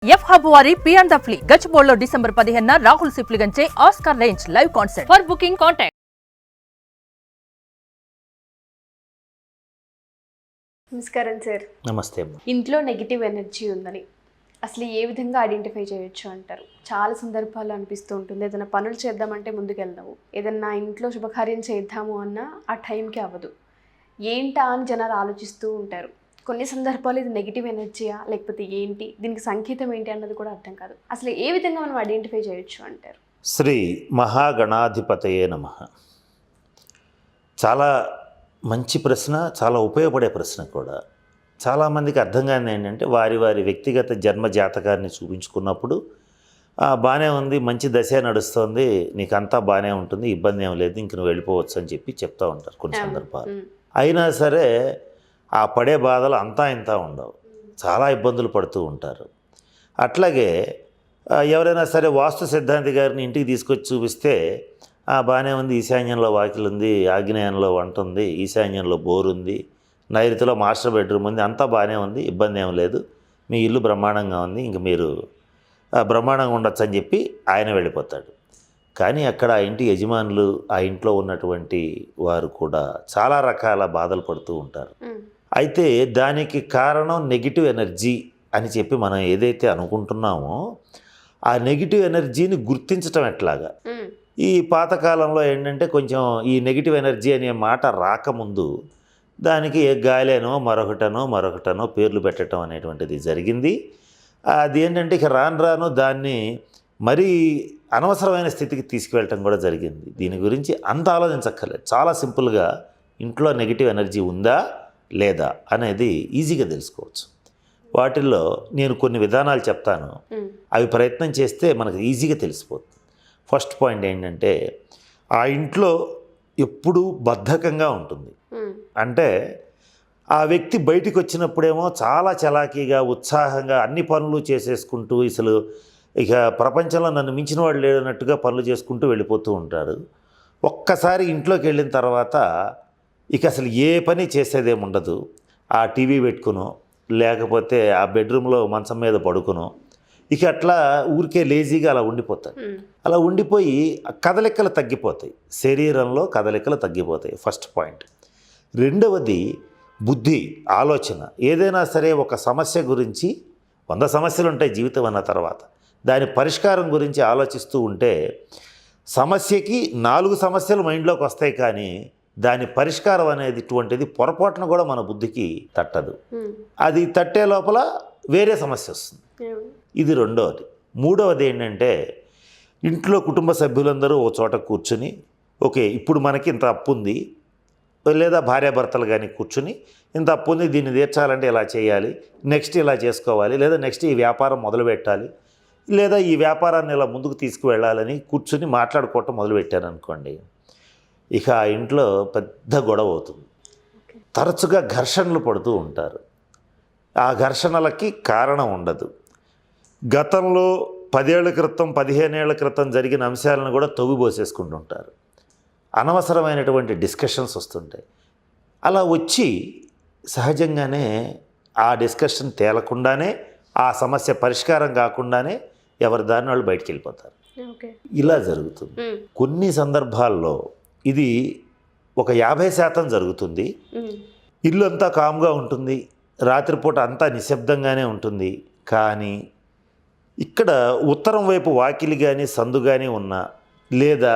F hub వారి పియాన్ the flea గచ్చిబౌలిలో డిసెంబర్ 15న రాహుల్ సిప్లిగంచే Oscar range live concert. For booking contact. నమస్కారం సార్. నమస్తే. ఇంట్లో నెగిటివ్ ఎనర్జీ ఉందని అసలు ఏ విధంగా ఐడెంటిఫై చేయొచ్చు అంటారు? చాలా సందర్భాల్లో అనిపిస్తూ ఉంటుంది, ఏదైనా పనులు చేద్దామంటే ముందుకెళ్దాము, ఏదన్నా ఇంట్లో శుభకార్యం చేద్దాము అన్నా ఆ టైంకి అవ్వదు. ఏంటా అని జనాలు ఆలోచిస్తూ ఉంటారు. కొన్ని సందర్భాలు ఇది నెగిటివ్ ఎనర్జీయా లేకపోతే ఏంటి, దీనికి సంకేతం ఏంటి అన్నది కూడా అర్థం కాదు. అసలు ఏ విధంగా మనం ఐడెంటిఫై చేయొచ్చు అంటారు? శ్రీ మహాగణాధిపతయే నమః. చాలా మంచి ప్రశ్న, చాలా ఉపయోగపడే ప్రశ్న కూడా. చాలామందికి అర్థం కాని ఏంటంటే వారి వారి వ్యక్తిగత జన్మ జాతకాన్ని చూపించుకున్నప్పుడు బాగానే ఉంది, మంచి దశ నడుస్తుంది, నీకు అంతా బాగానే ఉంటుంది, ఇబ్బంది ఏం లేదు, ఇంక నువ్వు వెళ్ళిపోవచ్చు అని చెప్పి చెప్తూ ఉంటారు కొన్ని సందర్భాలు. అయినా సరే ఆ పడే బాధలు అంతా ఇంత ఉండవు, చాలా ఇబ్బందులు పడుతూ ఉంటారు. అట్లాగే ఎవరైనా సరే వాస్తు సిద్ధాంతి గారిని ఇంటికి తీసుకొచ్చి చూపిస్తే బాగానే ఉంది, ఈశాన్యంలో వాకిలు ఉంది, ఆగ్నేయంలో వంట ఉంది, ఈశాన్యంలో బోర్ ఉంది, నైరుతిలో మాస్టర్ బెడ్రూమ్ ఉంది, అంతా బాగానే ఉంది, ఇబ్బంది ఏం లేదు, మీ ఇల్లు బ్రహ్మాండంగా ఉంది, ఇంక మీరు బ్రహ్మాండంగా ఉండొచ్చు అని చెప్పి ఆయన వెళ్ళిపోతాడు. కానీ అక్కడ ఆ ఇంటి యజమానులు, ఆ ఇంట్లో ఉన్నటువంటి వారు కూడా చాలా రకాల బాధలు పడుతూ ఉంటారు. అయితే దానికి కారణం నెగిటివ్ ఎనర్జీ అని చెప్పి మనం ఏదైతే అనుకుంటున్నామో ఆ నెగిటివ్ ఎనర్జీని గుర్తించటం ఎట్లాగా. ఈ పాతకాలంలో ఏంటంటే కొంచెం ఈ నెగిటివ్ ఎనర్జీ అనే మాట రాకముందు దానికి గాలేనో మరొకటనో పేర్లు పెట్టడం అనేటువంటిది జరిగింది. అది ఏంటంటే ఇక రాను దాన్ని మరీ అనవసరమైన స్థితికి తీసుకువెళ్ళటం కూడా జరిగింది. దీని గురించి అంత ఆలోచించక్కర్లేదు, చాలా సింపుల్గా ఇంట్లో నెగిటివ్ ఎనర్జీ ఉందా లేదా అనేది ఈజీగా తెలుసుకోవచ్చు. వాటిల్లో నేను కొన్ని విధానాలు చెప్తాను, అవి ప్రయత్నం చేస్తే మనకు ఈజీగా తెలిసిపోతుంది. ఫస్ట్ పాయింట్ ఏంటంటే ఆ ఇంట్లో ఎప్పుడూ బద్ధకంగా ఉంటుంది. అంటే ఆ వ్యక్తి బయటికి వచ్చినప్పుడేమో చాలా చలాకీగా, ఉత్సాహంగా అన్ని పనులు చేసేసుకుంటూ, అసలు ఇక ప్రపంచంలో నన్ను మించిన వాడు లేనట్టుగా పనులు చేసుకుంటూ వెళ్ళిపోతూ ఉంటారు. ఒక్కసారి ఇంట్లోకి వెళ్ళిన తర్వాత ఇక అసలు ఏ పని చేసేదేమి ఉండదు. ఆ టీవీ పెట్టుకునో లేకపోతే ఆ బెడ్రూమ్లో మంచం మీద పడుకునో ఇక అట్లా ఊరికే లేజీగా అలా ఉండిపోతాడు. అలా ఉండిపోయి కదలికలు తగ్గిపోతాయి, శరీరంలో కదలికలు తగ్గిపోతాయి. First point. రెండవది బుద్ధి, ఆలోచన. ఏదైనా సరే ఒక సమస్య గురించి 100 సమస్యలు ఉంటాయి జీవితం అన్న తర్వాత, దాని పరిష్కారం గురించి ఆలోచిస్తూ ఉంటే సమస్యకి 4 సమస్యలు మైండ్లోకి వస్తాయి, కానీ దాని పరిష్కారం అనేది ఇటువంటిది పొరపాటున కూడా మన బుద్ధికి తట్టదు. అది తట్టే లోపల వేరే సమస్య వస్తుంది. ఇది రెండవది. మూడవది ఏంటంటే ఇంట్లో కుటుంబ సభ్యులందరూ ఓ చోట కూర్చుని, ఓకే ఇప్పుడు మనకి ఇంత అప్పు ఉంది, లేదా భార్యాభర్తలు కానీ కూర్చుని ఇంత అప్పు ఉంది, దీన్ని తీర్చాలంటే ఇలా చేయాలి, నెక్స్ట్ ఇలా చేసుకోవాలి, లేదా నెక్స్ట్ ఈ వ్యాపారం మొదలు పెట్టాలి, లేదా ఈ వ్యాపారాన్ని ఇలా ముందుకు తీసుకువెళ్ళాలని కూర్చుని మాట్లాడుకోవటం మొదలుపెట్టారనుకోండి, ఇక ఆ ఇంట్లో పెద్ద గొడవ అవుతుంది. తరచుగా ఘర్షణలు పడుతూ ఉంటారు. ఆ ఘర్షణలకి కారణం ఉండదు. గతంలో 10 ఏళ్ల క్రితం 15 ఏళ్ల క్రితం జరిగిన అంశాలను కూడా తవ్విపోసేసుకుంటుంటారు. అనవసరమైనటువంటి డిస్కషన్స్ వస్తుంటాయి. అలా వచ్చి సహజంగానే ఆ డిస్కషన్ తేలకుండానే, ఆ సమస్య పరిష్కారం కాకుండానే ఎవరి దారిని వాళ్ళు బయటికి వెళ్ళిపోతారు. ఇలా జరుగుతుంది. కొన్ని సందర్భాల్లో ఇది ఒక 50% జరుగుతుంది. ఇల్లు అంతా కామ్గా ఉంటుంది, రాత్రిపూట అంతా నిశ్శబ్దంగానే ఉంటుంది. కానీ ఇక్కడ ఉత్తరం వైపు వాకిలి కానీ సందు కానీ ఉన్నా, లేదా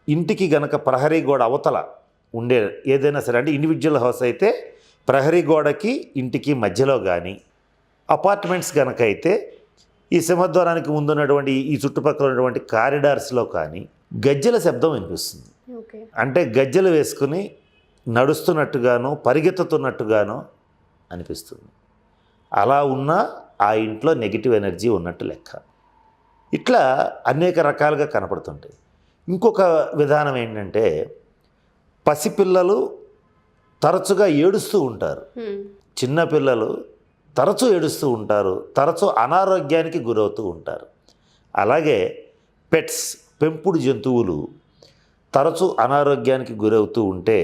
ఇంటికి గనక ప్రహరీ గోడ అవతల ఉండే ఏదైనా సరే, అంటే ఇండివిజువల్ హౌస్ అయితే ప్రహరీ గోడకి ఇంటికి మధ్యలో కానీ, అపార్ట్మెంట్స్ కనుక అయితే ఈ సింహద్వారానికి ముందున్నటువంటి ఈ చుట్టుపక్కల ఉన్నటువంటి కారిడార్స్లో కానీ గజ్జెల శబ్దం వినిపిస్తుంది. అంటే గజ్జెలు వేసుకుని నడుస్తున్నట్టుగానో పరిగెత్తుతున్నట్టుగానో అనిపిస్తుంది. అలా ఉన్నా ఆ ఇంట్లో నెగిటివ్ ఎనర్జీ ఉన్నట్టు లెక్క. ఇట్లా అనేక రకాలుగా కనపడుతుంటాయి. ఇంకొక విధానం ఏంటంటే పసిపిల్లలు తరచుగా ఏడుస్తూ ఉంటారు. చిన్నపిల్లలు తరచూ ఏడుస్తూ ఉంటారు, తరచూ అనారోగ్యానికి గురవుతూ ఉంటారు. అలాగే పెట్స్, పెంపుడు జంతువులు తరచూ అనారోగ్యానికి గురవుతూ ఉంటే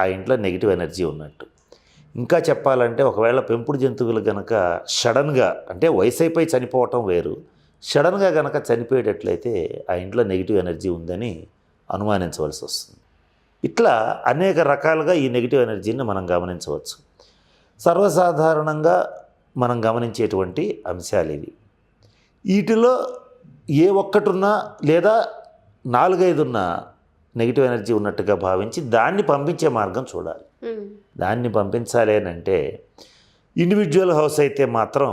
ఆ ఇంట్లో నెగిటివ్ ఎనర్జీ ఉన్నట్టు. ఇంకా చెప్పాలంటే ఒకవేళ పెంపుడు జంతువులు కనుక సడన్గా అంటే వయసు అయిపోయి చనిపోవటం వేరు, సడన్గా కనుక చనిపోయేటట్లయితే ఆ ఇంట్లో నెగిటివ్ ఎనర్జీ ఉందని అనుమానించవలసి వస్తుంది. ఇట్లా అనేక రకాలుగా ఈ నెగిటివ్ ఎనర్జీని మనం గమనించవచ్చు. సర్వసాధారణంగా మనం గమనించేటువంటి అంశాలు ఇవి. వీటిలో ఏ ఒక్కటున్నా లేదా 4-5 ఉన్నా నెగిటివ్ ఎనర్జీ ఉన్నట్టుగా భావించి దాన్ని పంపించే మార్గం చూడాలి. దాన్ని పంపించాలి అని అంటే ఇండివిజువల్ హౌస్ అయితే మాత్రం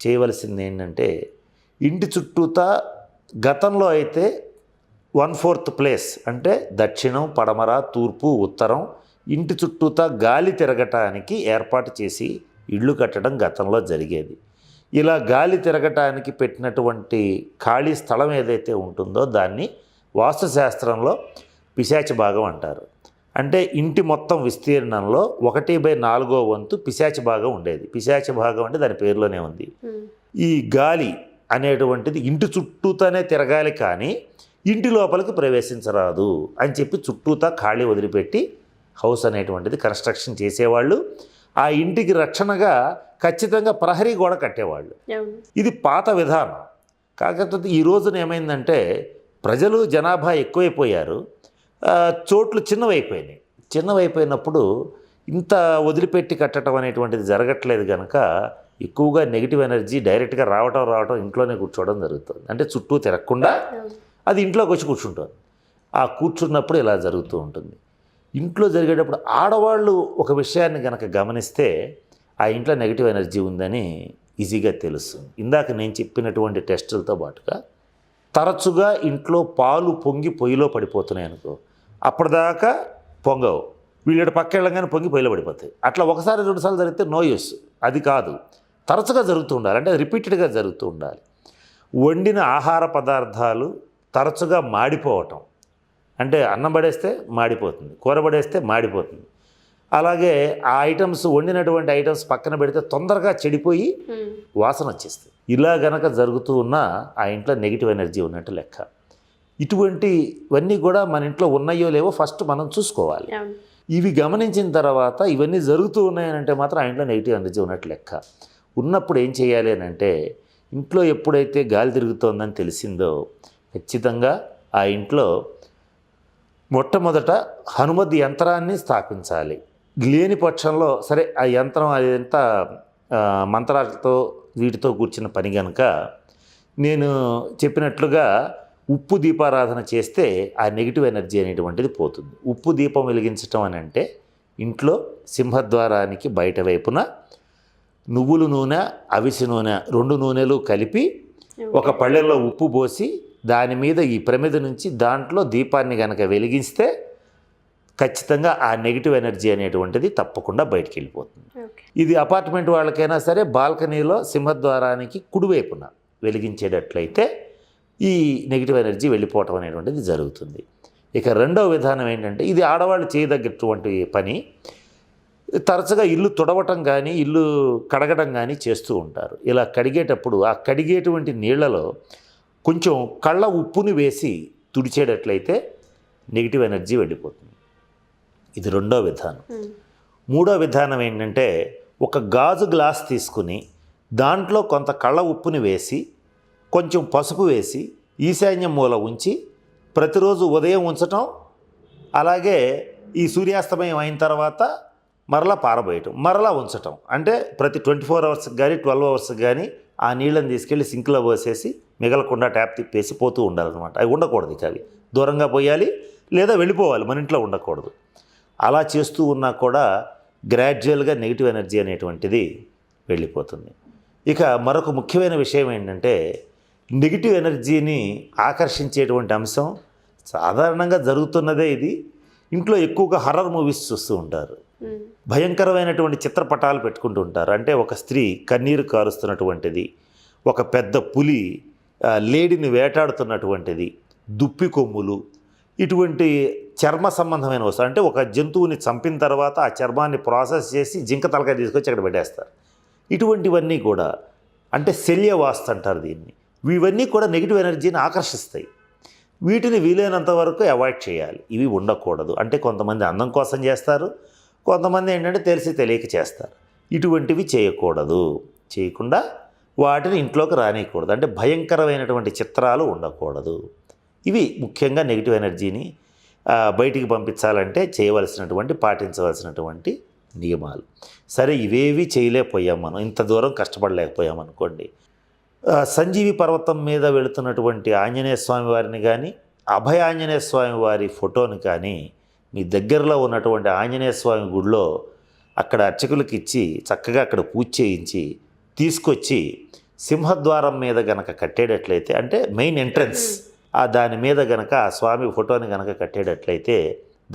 చేయవలసింది ఏంటంటే ఇంటి చుట్టూతా గతంలో అయితే 1/4 ప్లేస్ అంటే దక్షిణం, పడమర, తూర్పు, ఉత్తరం ఇంటి చుట్టూతా గాలి తిరగటానికి ఏర్పాటు చేసి ఇళ్ళు కట్టడం గతంలో జరిగేది. ఇలా గాలి తిరగటానికి పెట్టినటువంటి ఖాళీ స్థలం ఏదైతే ఉంటుందో దాన్ని వాస్తుశాస్త్రంలో పిశాచి భాగం అంటారు. అంటే ఇంటి మొత్తం విస్తీర్ణంలో 1/4 వంతు పిశాచి భాగం ఉండేది. పిశాచి భాగం అంటే దాని పేరులోనే ఉంది. ఈ గాలి అనేటువంటిది ఇంటి చుట్టూతానే తిరగాలి కానీ ఇంటి లోపలికి ప్రవేశించరాదు అని చెప్పి చుట్టూతా ఖాళీ వదిలిపెట్టి హౌస్ అనేటువంటిది కన్స్ట్రక్షన్ చేసేవాళ్ళు. ఆ ఇంటికి రక్షణగా ఖచ్చితంగా ప్రహరీ గోడ కట్టేవాళ్ళు. ఇది పాత విధానం. కాకపోతే ఈ రోజున ఏమైందంటే ప్రజలు జనాభా ఎక్కువైపోయారు, చోట్లు చిన్నవైపోయినప్పుడు ఇంత వదిలిపెట్టి కట్టడం అనేటువంటిది జరగట్లేదు కనుక ఎక్కువగా నెగిటివ్ ఎనర్జీ డైరెక్ట్గా రావటం ఇంట్లోనే కూర్చోవడం జరుగుతుంది. అంటే చుట్టూ తిరగకుండా అది ఇంట్లోకి వచ్చి కూర్చుంటుంది. ఆ కూర్చున్నప్పుడు ఇలా జరుగుతూ ఉంటుంది. ఇంట్లో జరిగేటప్పుడు ఆడవాళ్ళు ఒక విషయాన్ని కనుక గమనిస్తే ఆ ఇంట్లో నెగిటివ్ ఎనర్జీ ఉందని ఈజీగా తెలుస్తుంది. ఇందాక నేను చెప్పినటువంటి టెస్టులతో పాటుగా తరచుగా ఇంట్లో పాలు పొంగి పొయ్యిలో పడిపోతున్నాయి అనుకో, అప్పటిదాకా పొంగవు, వీళ్ళ పక్క వెళ్ళగానే పొంగి పొయ్యిలో పడిపోతాయి. అట్లా 1-2 సార్లు జరిగితే నో యూస్. అది కాదు, తరచుగా జరుగుతూ ఉండాలి, అంటే రిపీటెడ్గా జరుగుతూ ఉండాలి. వండిన ఆహార పదార్థాలు తరచుగా మాడిపోవటం, అంటే అన్నం పడేస్తే మాడిపోతుంది, కూర పడేస్తే మాడిపోతుంది. అలాగే ఆ ఐటమ్స్ వండినటువంటి ఐటమ్స్ పక్కన పెడితే తొందరగా చెడిపోయి వాసన వచ్చేస్తుంది. ఇలా గనక జరుగుతూ ఉన్నా ఆ ఇంట్లో నెగిటివ్ ఎనర్జీ ఉన్నట్టు లెక్క. ఇటువంటివన్నీ కూడా మన ఇంట్లో ఉన్నాయో లేవో ఫస్ట్ మనం చూసుకోవాలి. ఇవి గమనించిన తర్వాత ఇవన్నీ జరుగుతూ ఉన్నాయనంటే మాత్రం ఆ ఇంట్లో నెగిటివ్ ఎనర్జీ ఉన్నట్టు లెక్క. ఉన్నప్పుడు ఏం చేయాలి అని అంటే ఇంట్లో ఎప్పుడైతే గాలి తిరుగుతోందని తెలిసిందో ఖచ్చితంగా ఆ ఇంట్లో మొట్టమొదట హనుమద్ యంత్రాన్ని స్థాపించాలి. లేని పక్షంలో సరే ఆ యంత్రం అదంతా మంత్రాలతో వీటితో కూర్చున్న పని కనుక నేను చెప్పినట్లుగా ఉప్పు దీపారాధన చేస్తే ఆ నెగిటివ్ ఎనర్జీ అనేటువంటిది పోతుంది. ఉప్పు దీపం వెలిగించటం అని అంటే ఇంట్లో సింహద్వారానికి బయట వైపున నువ్వుల నూనె, అవిసె నూనె 2 నూనెలు కలిపి ఒక పళ్ళెల్లో ఉప్పు పోసి దాని మీద ఈ ప్రమిద నుంచి దాంట్లో దీపాన్ని కనుక వెలిగిస్తే ఖచ్చితంగా ఆ నెగిటివ్ ఎనర్జీ అనేటువంటిది తప్పకుండా బయటికి వెళ్ళిపోతుంది. ఇది అపార్ట్మెంట్ వాళ్ళకైనా సరే బాల్కనీలో సింహద్వారానికి కుడివైపున వెలిగించేటట్లయితే ఈ నెగిటివ్ ఎనర్జీ వెళ్ళిపోవటం అనేటువంటిది జరుగుతుంది. ఇక రెండవ విధానం ఏంటంటే ఇది ఆడవాళ్ళు చేయదగ్గటువంటి పని. తరచుగా ఇల్లు తుడవటం కానీ ఇల్లు కడగడం కానీ చేస్తూ ఉంటారు. ఇలా కడిగేటప్పుడు ఆ కడిగేటువంటి నీళ్లలో కొంచెం కళ్ళ ఉప్పుని వేసి తుడిచేటట్లయితే నెగిటివ్ ఎనర్జీ వెళ్ళిపోతుంది. ఇది రెండో విధానం. మూడో విధానం ఏంటంటే ఒక గాజు గ్లాస్ తీసుకుని దాంట్లో కొంత కళ్ళ ఉప్పుని వేసి కొంచెం పసుపు వేసి ఈశాన్యం మూల ఉంచి ప్రతిరోజు ఉదయం ఉంచటం, అలాగే ఈ సూర్యాస్తమయం అయిన తర్వాత మరలా పారబోయటం, మరలా ఉంచటం. అంటే ప్రతి 24 అవర్స్కి కానీ 12 అవర్స్కి కానీ ఆ నీళ్ళని తీసుకెళ్ళి సింక్లో పోసేసి మిగలకుండా ట్యాప్ తిప్పేసి పోతూ ఉండాలన్నమాట. అవి ఉండకూడదు, ఇక అవి దూరంగా పోయాలి లేదా వెళ్ళిపోవాలి, మన ఇంట్లో ఉండకూడదు. అలా చేస్తూ ఉన్నా కూడా గ్రాడ్యువల్గా నెగిటివ్ ఎనర్జీ అనేటువంటిది వెళ్ళిపోతుంది. ఇక మరొక ముఖ్యమైన విషయం ఏంటంటే నెగిటివ్ ఎనర్జీని ఆకర్షించేటువంటి అంశం సాధారణంగా జరుగుతున్నదే ఇది. ఇంట్లో ఎక్కువగా హర్రర్ మూవీస్ చూస్తూ ఉంటారు, భయంకరమైనటువంటి చిత్రపటాలు పెట్టుకుంటూ ఉంటారు. అంటే ఒక స్త్రీ కన్నీరు కారుస్తున్నటువంటిది, ఒక పెద్ద పులి లేడీని వేటాడుతున్నటువంటిది, దుప్పి కొమ్ములు, ఇటువంటి చర్మ సంబంధమైన వస్తువులు. అంటే ఒక జంతువుని చంపిన తర్వాత ఆ చర్మాన్ని ప్రాసెస్ చేసి జింక తలకాయ తీసుకొచ్చి అక్కడ పెట్టేస్తారు. ఇటువంటివన్నీ కూడా అంటే శల్యవాస్తు అంటారు దీన్ని. ఇవన్నీ కూడా నెగిటివ్ ఎనర్జీని ఆకర్షిస్తాయి. వీటిని వీలైనంత వరకు అవాయిడ్ చేయాలి. ఇవి ఉండకూడదు. అంటే కొంతమంది అందం కోసం చేస్తారు, కొంతమంది ఏంటంటే తెలిసి తెలియక చేస్తారు. ఇటువంటివి చేయకుండా వాటిని ఇంట్లోకి రానియకూడదు. అంటే భయంకరమైనటువంటి చిత్రాలు ఉండకూడదు. ఇవి ముఖ్యంగా నెగిటివ్ ఎనర్జీని బయటికి పంపించాలంటే పాటించవలసినటువంటి నియమాలు. సరే, ఇవేవి చేయలేకపోయాం, మనం ఇంత దూరం కష్టపడలేకపోయాం అనుకోండి. సంజీవి పర్వతం మీద వెళుతున్నటువంటి ఆంజనేయ స్వామి వారిని కానీ, అభయ ఆంజనేయ స్వామి వారి ఫోటోని కానీ మీ దగ్గరలో ఉన్నటువంటి ఆంజనేయ స్వామి గుడిలో అక్కడ అర్చకులకి ఇచ్చి చక్కగా అక్కడ పూజ చేయించి తీసుకొచ్చి సింహద్వారం మీద గనక కట్టేటట్లయితే, అంటే మెయిన్ ఎంట్రన్స్ దాని మీద గనక ఆ స్వామి ఫోటోని గనక కట్టేటట్లయితే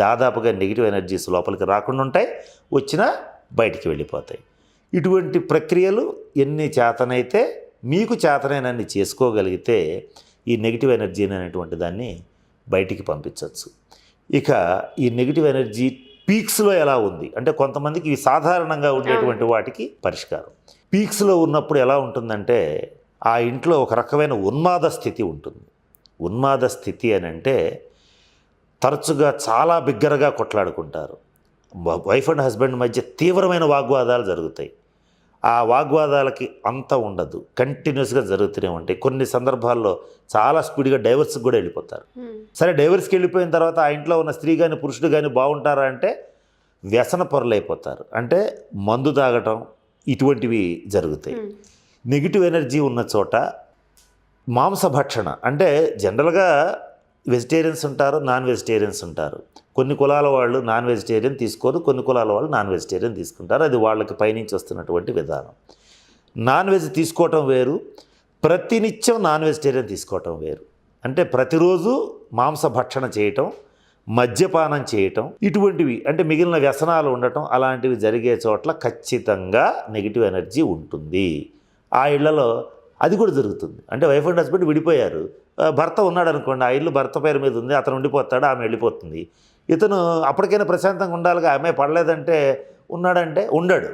దాదాపుగా నెగిటివ్ ఎనర్జీస్ లోపలికి రాకుండా ఉంటాయి, వచ్చినా బయటికి వెళ్ళిపోతాయి. ఇటువంటి ప్రక్రియలు ఎన్ని చేతనైతే మీకు చేతనైనన్ని చేసుకోగలిగితే ఈ నెగిటివ్ ఎనర్జీ అనేటువంటి దాన్ని బయటికి పంపించవచ్చు. ఇక ఈ నెగిటివ్ ఎనర్జీ పీక్స్లో ఎలా ఉంది అంటే, కొంతమందికి ఇవి సాధారణంగా ఉండేటువంటి వాటికి పరిష్కారం. పీక్స్లో ఉన్నప్పుడు ఎలా ఉంటుందంటే, ఆ ఇంట్లో ఒక రకమైన ఉన్మాద స్థితి ఉంటుంది. ఉన్మాద స్థితి అని అంటే తరచుగా చాలా బిగ్గరగా కొట్లాడుకుంటారు. వైఫ్ అండ్ హస్బెండ్ మధ్య తీవ్రమైన వాగ్వాదాలు జరుగుతాయి. ఆ వాగ్వాదాలకి అంత ఉండదు, కంటిన్యూస్గా జరుగుతూనే ఉంటాయి. కొన్ని సందర్భాల్లో చాలా స్పీడ్గా డైవర్స్కి కూడా వెళ్ళిపోతారు. సరే, డైవర్స్కి వెళ్ళిపోయిన తర్వాత ఆ ఇంట్లో ఉన్న స్త్రీ కానీ పురుషుడు కానీ బాగుంటారా అంటే వ్యసన పరులైపోతారు. అంటే మందు తాగటం ఇటువంటివి జరుగుతాయి. నెగిటివ్ ఎనర్జీ ఉన్న చోట మాంసభక్షణ, అంటే జనరల్గా వెజిటేరియన్స్ ఉంటారు, నాన్ వెజిటేరియన్స్ ఉంటారు. కొన్ని కులాల వాళ్ళు నాన్ వెజిటేరియన్ తీసుకోరు, కొన్ని కులాల వాళ్ళు నాన్ వెజిటేరియన్ తీసుకుంటారు. అది వాళ్ళకి పైనుంచి వస్తున్నటువంటి విధానం. నాన్ వెజ్ తీసుకోవటం వేరు, ప్రతినిత్యం నాన్ వెజిటేరియన్ తీసుకోవటం వేరు. అంటే ప్రతిరోజు మాంసభక్షణ చేయటం, మద్యపానం చేయటం, ఇటువంటివి అంటే మిగిలిన వ్యసనాలు ఉండటం, అలాంటివి జరిగే చోట్ల ఖచ్చితంగా నెగిటివ్ ఎనర్జీ ఉంటుంది. ఆ ఇళ్లలో అది కూడా జరుగుతుంది. అంటే వైఫ్ అండ్ హస్బెండ్ విడిపోయారు, భర్త ఉన్నాడు అనుకోండి, ఆ ఇల్లు భర్త పేరు మీద ఉంది, అతను ఉండిపోతాడు, ఆమె వెళ్ళిపోతుంది. ఇతను అప్పటికైనా ప్రశాంతంగా ఉండాలిగా, ఆమె పడలేదంటే ఉన్నాడంటే ఉండడు.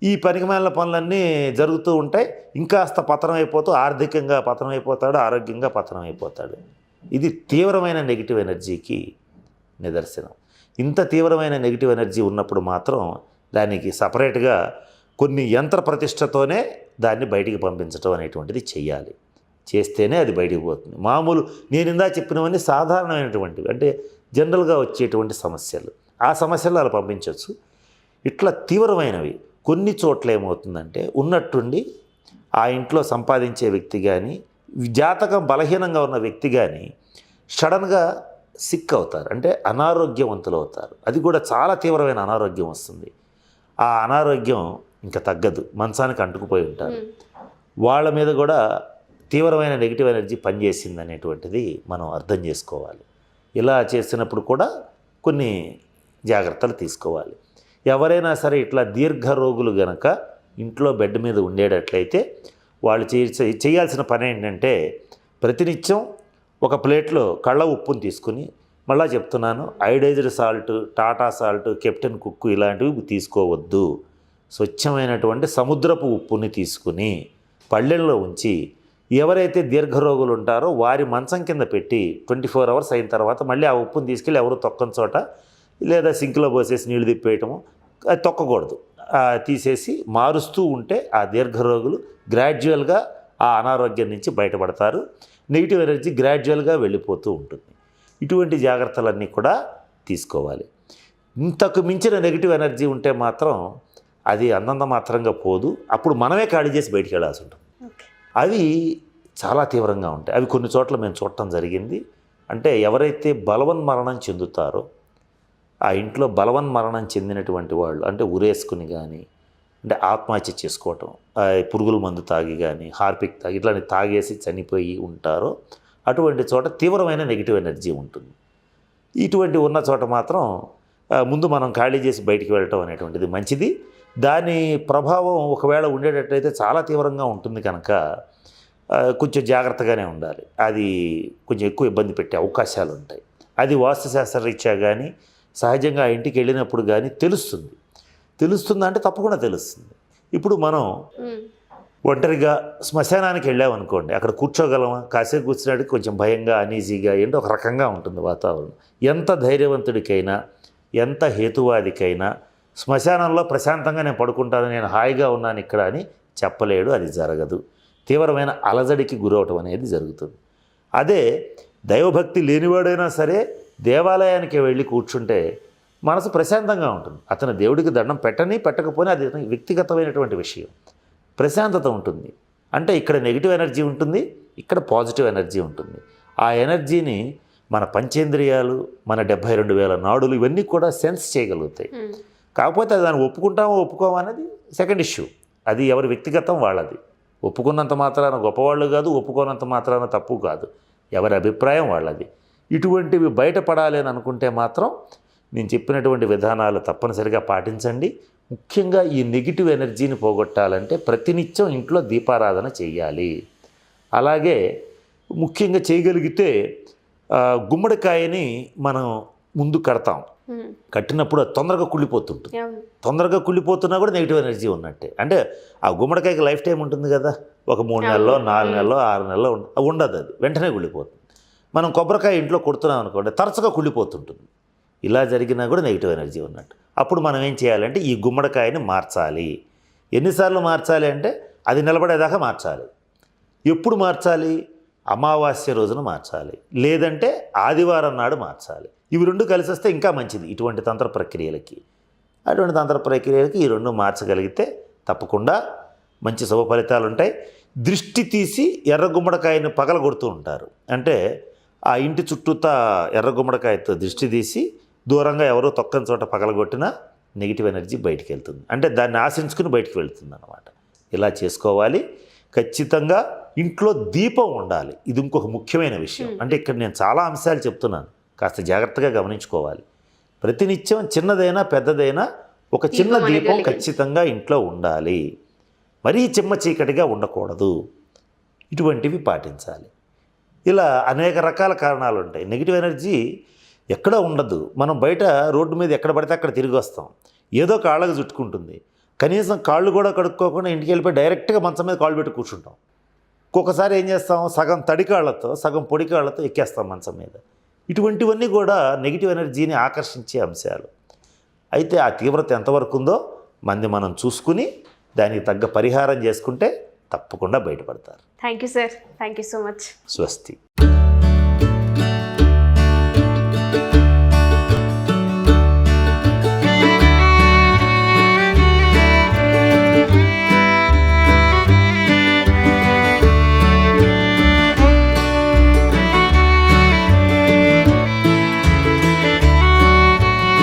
ఈ పనికిమాలిన పనులన్నీ జరుగుతూ ఉంటాయి. ఇంకాస్త పతనం అయిపోతూ ఆర్థికంగా పతనం అయిపోతాడు, ఆరోగ్యంగా పతనం అయిపోతాడు. ఇది తీవ్రమైన నెగిటివ్ ఎనర్జీకి నిదర్శనం. ఇంత తీవ్రమైన నెగిటివ్ ఎనర్జీ ఉన్నప్పుడు మాత్రం దానికి సపరేట్గా కొన్ని యంత్ర ప్రతిష్టతోనే దాన్ని బయటికి పంపించడం అనేటువంటిది చెయ్యాలి. చేస్తేనే అది బయటికి పోతుంది. మామూలు నేను ఇందా చెప్పినవన్నీ సాధారణమైనటువంటివి, అంటే జనరల్గా వచ్చేటువంటి సమస్యలు. ఆ సమస్యలు అలా పంపించవచ్చు. ఇట్లా తీవ్రమైనవి కొన్ని చోట్ల ఏమవుతుందంటే, ఉన్నట్టుండి ఆ ఇంట్లో సంపాదించే వ్యక్తి కానీ, జాతకం బలహీనంగా ఉన్న వ్యక్తి కానీ సడన్గా సిక్ అవుతారు, అంటే అనారోగ్యవంతులు అవుతారు. అది కూడా చాలా తీవ్రమైన అనారోగ్యం వస్తుంది. ఆ అనారోగ్యం ఇంకా తగ్గదు, మంచానికి అంటుకుపోయి ఉంటారు. వాళ్ళ మీద కూడా తీవ్రమైన నెగిటివ్ ఎనర్జీ పనిచేసింది అనేటువంటిది మనం అర్థం చేసుకోవాలి. ఇలా చేసినప్పుడు కూడా కొన్ని జాగ్రత్తలు తీసుకోవాలి. ఎవరైనా సరే ఇట్లా దీర్ఘ రోగులు గనక ఇంట్లో బెడ్ మీద ఉండేటట్లయితే వాళ్ళు చేయాల్సిన పని ఏంటంటే, ప్రతినిత్యం ఒక ప్లేట్లో కళ్ళ ఉప్పుని తీసుకుని, మళ్ళా చెప్తున్నాను, iodized salt, Tata salt, captain cook ఇలాంటివి తీసుకోవద్దు. స్వచ్ఛమైనటువంటి సముద్రపు ఉప్పుని తీసుకుని పళ్ళెల్లో ఉంచి, ఎవరైతే దీర్ఘరోగులు ఉంటారో వారి మంచం కింద పెట్టి 24 అవర్స్ అయిన తర్వాత మళ్ళీ ఆ ఉప్పుని తీసుకెళ్ళి ఎవరు తొక్కని చోట లేదా సింక్లో పోసేసి నీళ్లు తిప్పేయటము, అది తొక్కకూడదు. తీసేసి మారుస్తూ ఉంటే ఆ దీర్ఘరోగులు గ్రాడ్యువల్గా ఆ అనారోగ్యం నుంచి బయటపడతారు. నెగిటివ్ ఎనర్జీ గ్రాడ్యువల్గా వెళ్ళిపోతూ ఉంటుంది. ఇటువంటి జాగ్రత్తలన్నీ కూడా తీసుకోవాలి. ఇంతకు మించిన నెగిటివ్ ఎనర్జీ ఉంటే మాత్రం అది అందంత మాత్రంగా పోదు, అప్పుడు మనమే ఖాళీ చేసి బయటికి వెళ్ళాల్సి ఉంటుంది. అవి చాలా తీవ్రంగా ఉంటాయి. అవి కొన్ని చోట్ల మేము చూడటం జరిగింది. అంటే ఎవరైతే బలవన్మరణం చెందుతారో, ఆ ఇంట్లో బలవన్మరణం చెందినటువంటి వాళ్ళు, అంటే ఉరేసుకుని కానీ, అంటే ఆత్మహత్య చేసుకోవటం, పురుగుల మందు తాగి కానీ, హార్పిక్ తాగి ఇట్లాంటి తాగేసి చనిపోయి ఉంటారో, అటువంటి చోట తీవ్రమైన నెగిటివ్ ఎనర్జీ ఉంటుంది. ఇటువంటి ఉన్న చోట మాత్రం ముందు మనం ఖాళీ చేసి బయటికి వెళ్ళటం అనేటువంటిది మంచిది. దాని ప్రభావం ఒకవేళ ఉండేటట్లయితే చాలా తీవ్రంగా ఉంటుంది కనుక కొంచెం జాగ్రత్తగానే ఉండాలి. అది కొంచెం ఎక్కువ ఇబ్బంది పెట్టే అవకాశాలు ఉంటాయి. అది వాస్తుశాస్త్రరీత్యా కానీ, సహజంగా ఆ ఇంటికి వెళ్ళినప్పుడు కానీ తెలుస్తుంది అంటే తప్పకుండా తెలుస్తుంది. ఇప్పుడు మనం ఒంటరిగా శ్మశానానికి వెళ్ళామనుకోండి, అక్కడ కూర్చోగలమా? కాసేపు కూర్చున్నాడికి కొంచెం భయంగా, అనీజీగా, ఏంటో ఒక రకంగా ఉంటుంది వాతావరణం. ఎంత ధైర్యవంతుడికైనా, ఎంత హేతువాదికైనా శ్మశానంలో ప్రశాంతంగా నేను పడుకుంటాను, నేను హాయిగా ఉన్నాను ఇక్కడ అని చెప్పలేడు, అది జరగదు. తీవ్రమైన అలజడికి గురవటం అనేది జరుగుతుంది. అదే దైవభక్తి లేనివాడైనా సరే దేవాలయానికి వెళ్ళి కూర్చుంటే మనసు ప్రశాంతంగా ఉంటుంది. అతను దేవుడికి దండం పెట్టకపోయినా అది వ్యక్తిగతమైనటువంటి విషయం. ప్రశాంతత ఉంటుంది. అంటే ఇక్కడ నెగిటివ్ ఎనర్జీ ఉంటుంది, ఇక్కడ పాజిటివ్ ఎనర్జీ ఉంటుంది. ఆ ఎనర్జీని మన పంచేంద్రియాలు, మన 72,000 నాడులు ఇవన్నీ కూడా సెన్స్ చేయగలుగుతాయి. కాకపోతే దాన్ని ఒప్పుకుంటామో ఒప్పుకోమో అనేది సెకండ్ ఇష్యూ. అది ఎవరి వ్యక్తిగతం వాళ్ళది. ఒప్పుకున్నంత మాత్రాన గొప్పవాళ్ళు కాదు, ఒప్పుకోనంత మాత్రాన తప్పు కాదు. ఎవరి అభిప్రాయం వాళ్ళది. ఇటువంటివి బయటపడాలి అని అనుకుంటే మాత్రం నేను చెప్పినటువంటి విధానాలు తప్పనిసరిగా పాటించండి. ముఖ్యంగా ఈ నెగిటివ్ ఎనర్జీని పోగొట్టాలంటే ప్రతినిత్యం ఇంట్లో దీపారాధన చేయాలి. అలాగే ముఖ్యంగా చేయగలిగితే గుమ్మడికాయని మనం ముందు కడతాం. కట్టినప్పుడు అది తొందరగా కుళ్ళిపోతుంటుంది. తొందరగా కుళ్ళిపోతున్నా కూడా నెగిటివ్ ఎనర్జీ ఉన్నట్టే. అంటే ఆ గుమ్మడికాయకి లైఫ్ టైం ఉంటుంది కదా, ఒక 3 నెలలో 4 నెలలో 6 నెలలో ఉండదు, అది వెంటనే కుళ్ళిపోతుంది. మనం కొబ్బరికాయ ఇంట్లో కొడుతున్నాం అనుకోండి, తరచుగా కుళ్ళిపోతుంటుంది. ఇలా జరిగినా కూడా నెగిటివ్ ఎనర్జీ ఉన్నట్టు. అప్పుడు మనం ఏం చేయాలంటే ఈ గుమ్మడికాయని మార్చాలి. ఎన్నిసార్లు మార్చాలి అంటే అది నిలబడేదాకా మార్చాలి. ఎప్పుడు మార్చాలి? అమావాస్య రోజున మార్చాలి, లేదంటే ఆదివారం నాడు మార్చాలి. ఇవి రెండు కలిసి వస్తే ఇంకా మంచిది ఇటువంటి తంత్ర ప్రక్రియలకి. అటువంటి తంత్ర ప్రక్రియలకి ఈ రెండు మార్చగలిగితే తప్పకుండా మంచి శుభ ఫలితాలు ఉంటాయి. దృష్టి తీసి ఎర్ర గుమ్మడికాయని పగలగొడుతూ ఉంటారు. అంటే ఆ ఇంటి చుట్టూతా ఎర్ర గుమ్మడికాయతో దృష్టి తీసి దూరంగా ఎవరో తొక్కని చోట పగలగొట్టినా నెగిటివ్ ఎనర్జీ బయటికి వెళ్తుంది. అంటే దాన్ని ఆశించుకుని బయటికి వెళ్తుంది అన్నమాట. ఇలా చేసుకోవాలి. ఖచ్చితంగా ఇంట్లో దీపం ఉండాలి. ఇది ఇంకొక ముఖ్యమైన విషయం. అంటే ఇక్కడ నేను చాలా అంశాలు చెప్తున్నాను, కాస్త జాగ్రత్తగా గమనించుకోవాలి. ప్రతినిత్యం చిన్నదైనా పెద్దదైనా ఒక చిన్న దీపం ఖచ్చితంగా ఇంట్లో ఉండాలి. మరీ చిమ్మ చీకటిగా ఉండకూడదు. ఇటువంటివి పాటించాలి. ఇలా అనేక రకాల కారణాలు ఉంటాయి. నెగిటివ్ ఎనర్జీ ఎక్కడ ఉండదు. మనం బయట రోడ్డు మీద ఎక్కడ పడితే అక్కడ తిరిగి వస్తాం, ఏదో కాళ్ళకు చుట్టుకుంటుంది. కనీసం కాళ్ళు కూడా కడుక్కోకుండా ఇంటికి వెళ్ళిపోయి డైరెక్ట్గా మంచం మీద కాళ్ళు పెట్టి కూర్చుంటాం. ఒక్కొక్కసారి ఏం చేస్తాం, సగం తడి కాళ్ళతో సగం పొడి కాళ్ళతో ఎక్కేస్తాం మంచం మీద. ఇటువంటివన్నీ కూడా నెగిటివ్ ఎనర్జీని ఆకర్షించే అంశాలు. అయితే ఆ తీవ్రత ఎంతవరకు ఉందో మనం చూసుకుని దానికి తగ్గ పరిహారం చేసుకుంటే తప్పకుండా బయటపడతారు. Thank you sir, thank you so much. స్వస్తి.